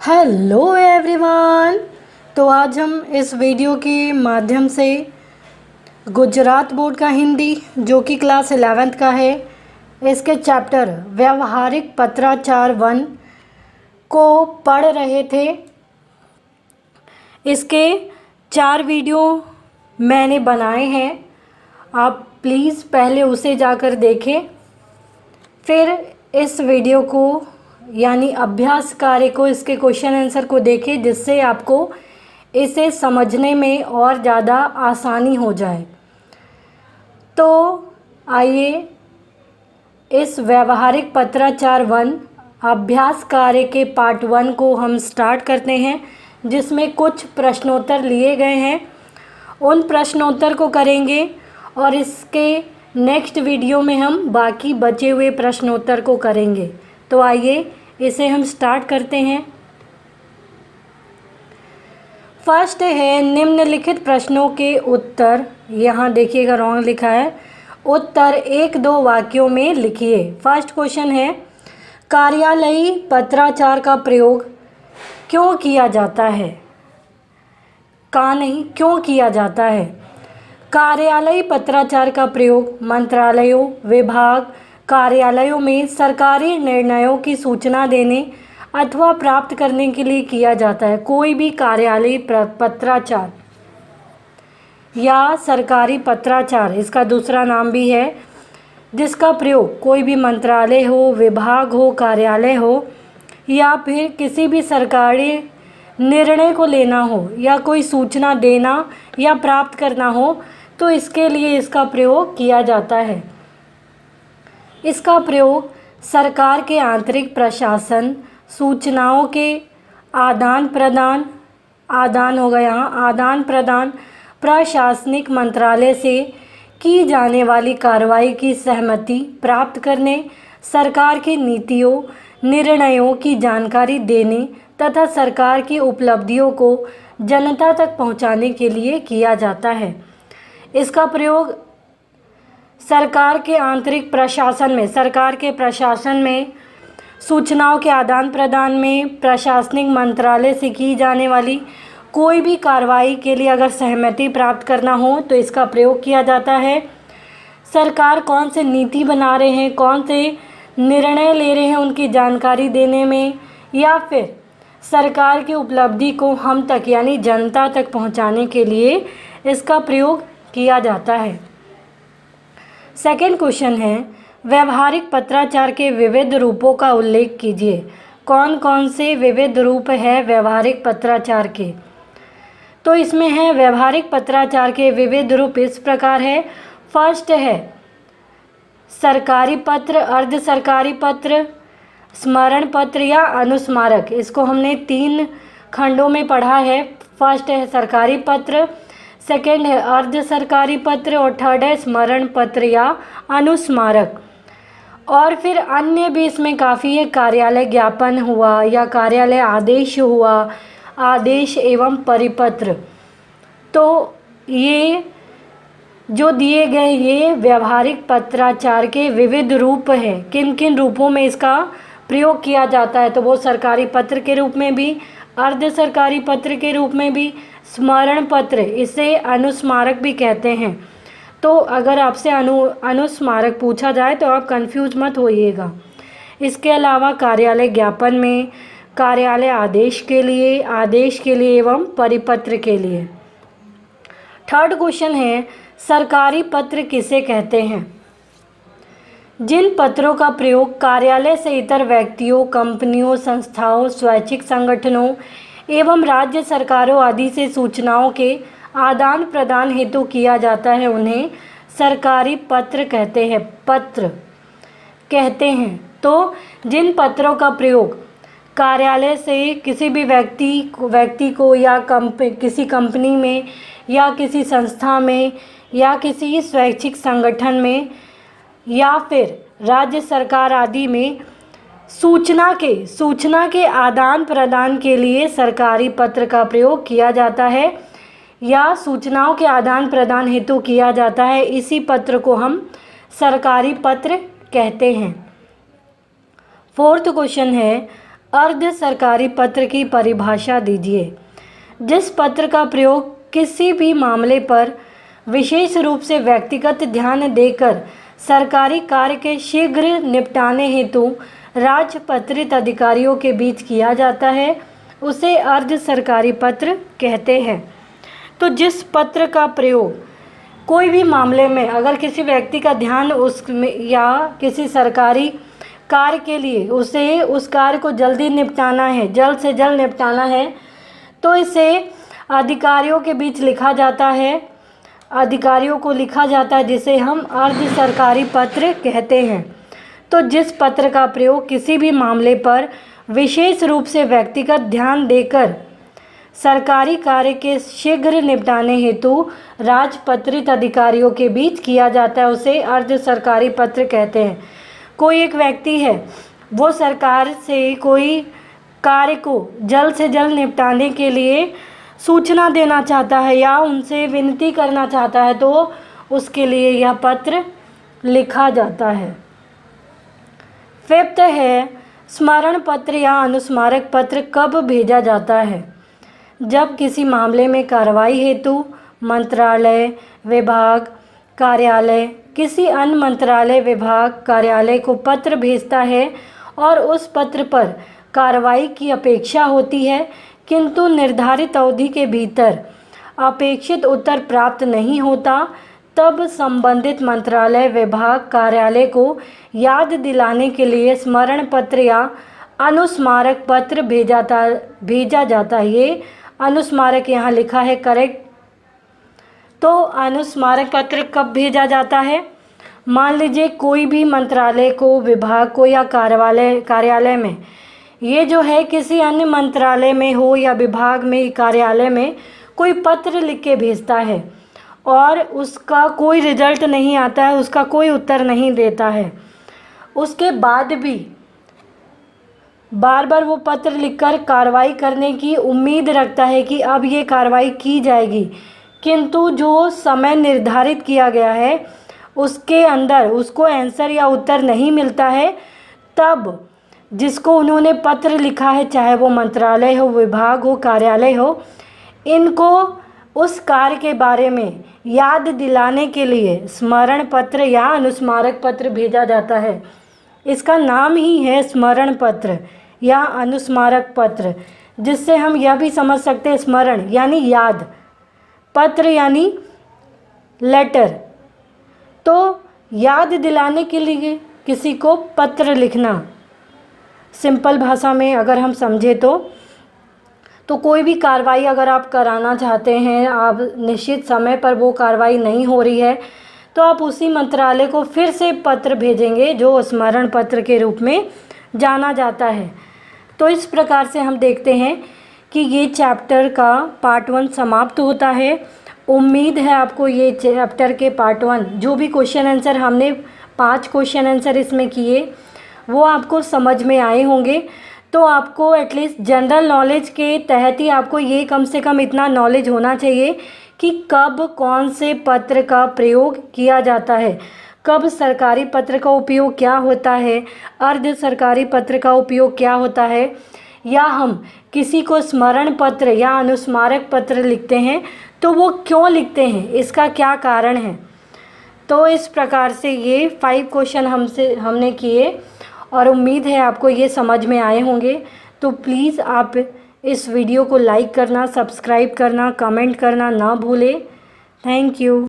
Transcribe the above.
Hello everyone. तो आज हम इस वीडियो के माध्यम से गुजरात बोर्ड का हिंदी जो कि क्लास 11th का है, इसके चैप्टर व्यवहारिक पत्राचार 1 को पढ़ रहे थे। इसके 4 वीडियो मैंने बनाए हैं, आप प्लीज़ पहले उसे जाकर देखें, फिर इस वीडियो को यानी अभ्यास कार्य को, इसके क्वेश्चन आंसर को देखें, जिससे आपको इसे समझने में और ज़्यादा आसानी हो जाए। तो आइए इस व्यवहारिक पत्राचार 1 अभ्यास कार्य के पार्ट 1 को हम स्टार्ट करते हैं, जिसमें कुछ प्रश्नोत्तर लिए गए हैं। उन प्रश्नोत्तर को करेंगे और इसके नेक्स्ट वीडियो में हम बाकी बचे हुए प्रश्नोत्तर को करेंगे। तो आइए इसे हम स्टार्ट करते हैं। फर्स्ट है निम्नलिखित प्रश्नों के उत्तर। यहाँ देखिएगा रॉन्ग लिखा है, उत्तर 1-2 वाक्यों में लिखिए। फर्स्ट क्वेश्चन है, कार्यालयी पत्राचार का प्रयोग क्यों किया जाता है? क्यों किया जाता है? कार्यालयी पत्राचार का प्रयोग मंत्रालयों, विभाग, कार्यालयों में सरकारी निर्णयों की सूचना देने अथवा प्राप्त करने के लिए किया जाता है। कोई भी कार्यालयी पत्राचार या सरकारी पत्राचार, इसका दूसरा नाम भी है, जिसका प्रयोग कोई भी मंत्रालय हो, विभाग हो, कार्यालय हो या फिर किसी भी सरकारी निर्णय को लेना हो या कोई सूचना देना या प्राप्त करना हो, तो इसके लिए इसका प्रयोग किया जाता है। इसका प्रयोग सरकार के आंतरिक प्रशासन, सूचनाओं के आदान प्रदान, प्रशासनिक मंत्रालय से की जाने वाली कार्रवाई की सहमति प्राप्त करने, सरकार की नीतियों, निर्णयों की जानकारी देने तथा सरकार की उपलब्धियों को जनता तक पहुंचाने के लिए किया जाता है। इसका प्रयोग सरकार के आंतरिक प्रशासन में, सरकार के प्रशासन में, सूचनाओं के आदान प्रदान में, प्रशासनिक मंत्रालय से की जाने वाली कोई भी कार्रवाई के लिए अगर सहमति प्राप्त करना हो तो इसका प्रयोग किया जाता है। सरकार कौन से नीति बना रहे हैं, कौन से निर्णय ले रहे हैं, उनकी जानकारी देने में, या फिर सरकार की उपलब्धि को हम तक यानी जनता तक पहुंचाने के लिए इसका प्रयोग किया जाता है। सेकेंड क्वेश्चन है, व्यवहारिक पत्राचार के विविध रूपों का उल्लेख कीजिए। कौन कौन से विविध रूप है व्यवहारिक पत्राचार के? तो इसमें है व्यवहारिक पत्राचार के विविध रूप इस प्रकार है। फर्स्ट है सरकारी पत्र, अर्ध सरकारी पत्र, स्मरण पत्र या अनुस्मारक। इसको हमने 3 खंडों में पढ़ा है। फर्स्ट है सरकारी पत्र, सेकेंड है अर्ध सरकारी पत्र और थर्ड है स्मरण पत्र या अनुस्मारक। और फिर अन्य भी इसमें काफ़ी है, कार्यालय ज्ञापन हुआ या कार्यालय आदेश हुआ, आदेश एवं परिपत्र। तो ये जो दिए गए ये व्यवहारिक पत्राचार के विविध रूप हैं। किन किन रूपों में इसका प्रयोग किया जाता है? तो वो सरकारी पत्र के रूप में भी, अर्ध सरकारी पत्र के रूप में भी, स्मरण पत्र, इसे अनुस्मारक भी कहते हैं। तो अगर आपसे अनुस्मारक पूछा जाए तो आप कंफ्यूज मत होइएगा। इसके अलावा कार्यालय ज्ञापन में, कार्यालय आदेश के लिए एवं परिपत्र के लिए। थर्ड क्वेश्चन है, सरकारी पत्र किसे कहते हैं? जिन पत्रों का प्रयोग कार्यालय से इतर व्यक्तियों, कंपनियों, संस्थाओं, स्वैच्छिक संगठनों एवं राज्य सरकारों आदि से सूचनाओं के आदान प्रदान हेतु किया जाता है, उन्हें सरकारी पत्र कहते हैं, पत्र कहते हैं। तो जिन पत्रों का प्रयोग कार्यालय से किसी भी व्यक्ति को या किसी कंपनी में या किसी संस्था में या किसी स्वैच्छिक संगठन में या फिर राज्य सरकार आदि में सूचना के आदान प्रदान के लिए सरकारी पत्र का प्रयोग किया जाता है या सूचनाओं के आदान प्रदान हेतु किया जाता है, इसी पत्र को हम सरकारी पत्र कहते हैं। फोर्थ क्वेश्चन है, अर्ध सरकारी पत्र की परिभाषा दीजिए। जिस पत्र का प्रयोग किसी भी मामले पर विशेष रूप से व्यक्तिगत ध्यान देकर सरकारी कार्य के शीघ्र निपटाने हेतु राजपत्रित अधिकारियों के बीच किया जाता है, उसे अर्ध सरकारी पत्र कहते हैं। तो जिस पत्र का प्रयोग कोई भी मामले में अगर किसी व्यक्ति का ध्यान उसमें या किसी सरकारी कार्य के लिए उसे उस कार्य को जल्दी निपटाना है, जल्द से जल्द निपटाना है, तो इसे अधिकारियों के बीच लिखा जाता है, अधिकारियों को लिखा जाता है, जिसे हम अर्ध सरकारी पत्र कहते हैं। तो जिस पत्र का प्रयोग किसी भी मामले पर विशेष रूप से व्यक्तिगत ध्यान देकर सरकारी कार्य के शीघ्र निपटाने हेतु राजपत्रित अधिकारियों के बीच किया जाता है, उसे अर्ध सरकारी पत्र कहते हैं। कोई एक व्यक्ति है, वो सरकार से कोई कार्य को जल्द से जल्द निपटाने के लिए सूचना देना चाहता है या उनसे विनती करना चाहता है, तो उसके लिए यह पत्र लिखा जाता है। फिफ्थ है, स्मरण पत्र या अनुस्मारक पत्र कब भेजा जाता है? जब किसी मामले में कार्रवाई हेतु मंत्रालय, विभाग, कार्यालय किसी अन्य मंत्रालय, विभाग, कार्यालय को पत्र भेजता है और उस पत्र पर कार्रवाई की अपेक्षा होती है, किंतु निर्धारित अवधि के भीतर अपेक्षित उत्तर प्राप्त नहीं होता, तब संबंधित मंत्रालय, विभाग, कार्यालय को याद दिलाने के लिए स्मरण पत्र या अनुस्मारक पत्र भेजा जाता है। ये अनुस्मारक यहाँ लिखा है करेक्ट। तो अनुस्मारक पत्र कब भेजा जाता है? मान लीजिए कोई भी मंत्रालय को, विभाग को या कार्यालय में, ये जो है किसी अन्य मंत्रालय में हो या विभाग में, कार्यालय में कोई पत्र लिख के भेजता है और उसका कोई रिजल्ट नहीं आता है, उसका कोई उत्तर नहीं देता है, उसके बाद भी बार बार वो पत्र लिखकर कार्रवाई करने की उम्मीद रखता है कि अब ये कार्रवाई की जाएगी, किंतु जो समय निर्धारित किया गया है उसके अंदर उसको आंसर या उत्तर नहीं मिलता है, तब जिसको उन्होंने पत्र लिखा है, चाहे वो मंत्रालय हो, विभाग हो, कार्यालय हो, इनको उस कार्य के बारे में याद दिलाने के लिए स्मरण पत्र या अनुस्मारक पत्र भेजा जाता है। इसका नाम ही है स्मरण पत्र या अनुस्मारक पत्र, जिससे हम यह भी समझ सकते हैं स्मरण यानी याद, पत्र यानी लेटर। तो याद दिलाने के लिए किसी को पत्र लिखना, सिंपल भाषा में अगर हम समझे तो कोई भी कार्रवाई अगर आप कराना चाहते हैं, आप निश्चित समय पर वो कार्रवाई नहीं हो रही है, तो आप उसी मंत्रालय को फिर से पत्र भेजेंगे जो स्मरण पत्र के रूप में जाना जाता है। तो इस प्रकार से हम देखते हैं कि ये चैप्टर का पार्ट 1 समाप्त होता है। उम्मीद है आपको ये चैप्टर के पार्ट 1 जो भी क्वेश्चन आंसर हमने 5 क्वेश्चन आंसर इसमें किए वो आपको समझ में आए होंगे। तो आपको एटलीस्ट जनरल नॉलेज के तहत ही आपको ये कम से कम इतना नॉलेज होना चाहिए कि कब कौन से पत्र का प्रयोग किया जाता है, कब सरकारी पत्र का उपयोग क्या होता है, अर्ध सरकारी पत्र का उपयोग क्या होता है, या हम किसी को स्मरण पत्र या अनुस्मारक पत्र लिखते हैं तो वो क्यों लिखते हैं, इसका क्या कारण है। तो इस प्रकार से ये 5 क्वेश्चन हमने किए और उम्मीद है आपको ये समझ में आए होंगे। तो प्लीज़ आप इस वीडियो को लाइक करना, सब्सक्राइब करना, कमेंट करना ना भूलें। Thank you.